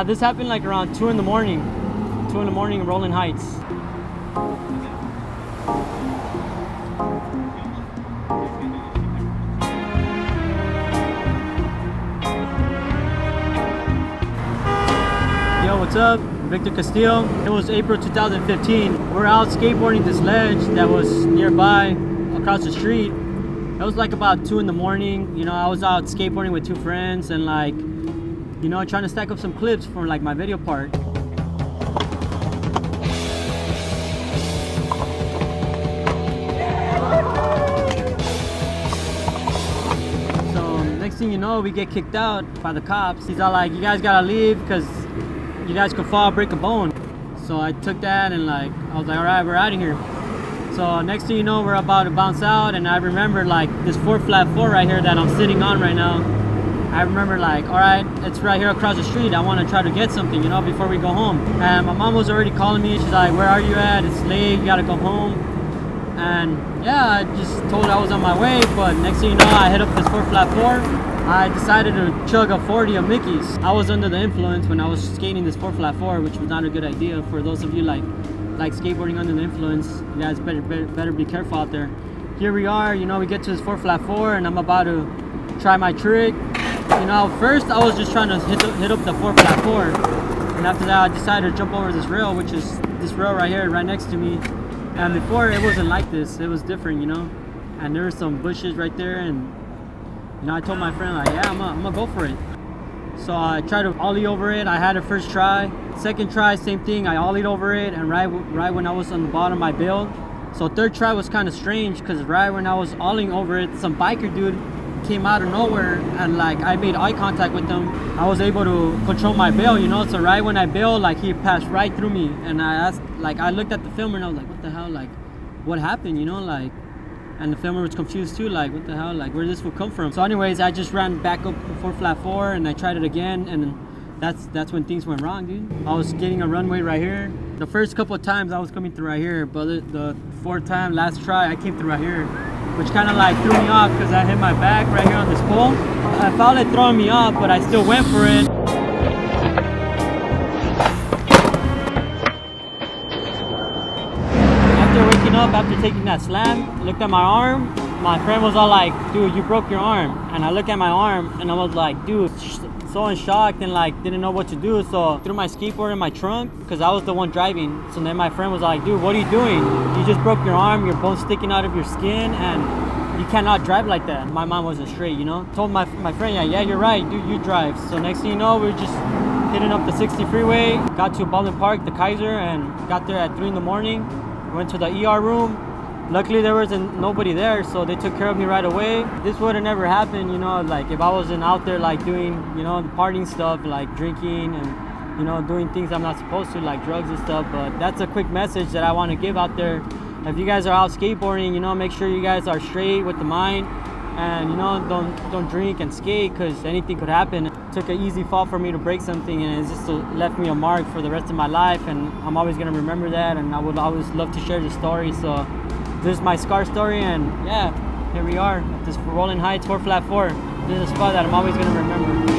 This happened like around 2 in the morning. 2 in the morning in Rolling Heights. Yo, what's up? Victor Castillo. It was April 2015. We're out skateboarding this ledge that was nearby across the street. It was like about 2 in the morning. You know, I was out skateboarding with 2 friends and like, you know, trying to stack up some clips for like my video part. So next thing you know, we get kicked out by the cops. He's all like, you guys gotta leave because you guys could fall, break a bone. So I took that and like, I was like, all right, we're out of here. So next thing you know, we're about to bounce out, and I remember like this 4x4 right here that I'm sitting on right now. I remember like, all right, it's right here across the street. I want to try to get something, you know, before we go home. And my mom was already calling me. She's like, where are you at? It's late, you gotta go home. And yeah, I just told her I was on my way, but next thing you know, I hit up this 4x4. I decided to chug a 40 of Mickey's. I was under the influence when I was skating this 4x4, which was not a good idea. For those of you like skateboarding under the influence, you guys better be careful out there. Here we are, you know, we get to this 4x4 and I'm about to try my trick. You know, first I was just trying to hit up the 4x4, and after that I decided to jump over this rail, which is this rail right here, right next to me. And before it wasn't like this, it was different, you know. And there were some bushes right there, and you know, I told my friend like, yeah, I'm gonna go for it. So I tried to ollie over it. I had it first try. Second try, same thing. I ollied over it, and right when I was on the bottom, I bailed. So third try was kind of strange because right when I was ollieing over it, some biker dude came out of nowhere, and like I made eye contact with him. I was able to control my bail, you know. So right when I bailed, like he passed right through me, and I asked, like I looked at the filmer and I was like, what the hell, like what happened, you know, like. And the filmer was confused too, like what the hell, like where this would come from. So anyways, I just ran back up the 4x4 and I tried it again, and that's when things went wrong, dude. I was getting a runway right here. The first couple of times I was coming through right here, but the fourth time, last try, I came through right here, which kind of like threw me off because I hit my back right here on this pole. I felt it throwing me off, but I still went for it. After waking up, after taking that slam, looked at my arm. My friend was all like, dude, you broke your arm. And I looked at my arm and I was like, dude, so in shock and like didn't know what to do. So I threw my skateboard in my trunk because I was the one driving. So then my friend was like, dude, what are you doing? You just broke your arm, your bone's sticking out of your skin, and you cannot drive like that. My mind wasn't straight, you know. Told my friend, yeah, you're right, dude, you drive. So next thing you know, we were just hitting up the 60 freeway, got to Baldwin Park, the Kaiser, and got there at 3 in the morning. Went to the ER room. Luckily there wasn't nobody there, so they took care of me right away. This would have never happened, you know, like if I wasn't out there like doing, you know, the partying stuff, like drinking and, you know, doing things I'm not supposed to, like drugs and stuff. But that's a quick message that I want to give out there. If you guys are out skateboarding, you know, make sure you guys are straight with the mind, and you know, don't drink and skate because anything could happen. It took an easy fall for me to break something, and it just left me a mark for the rest of my life, and I'm always gonna remember that, and I would always love to share the story. So this is my scar story, and yeah, here we are at this Rolling Heights 4x4. This is a spot that I'm always gonna remember.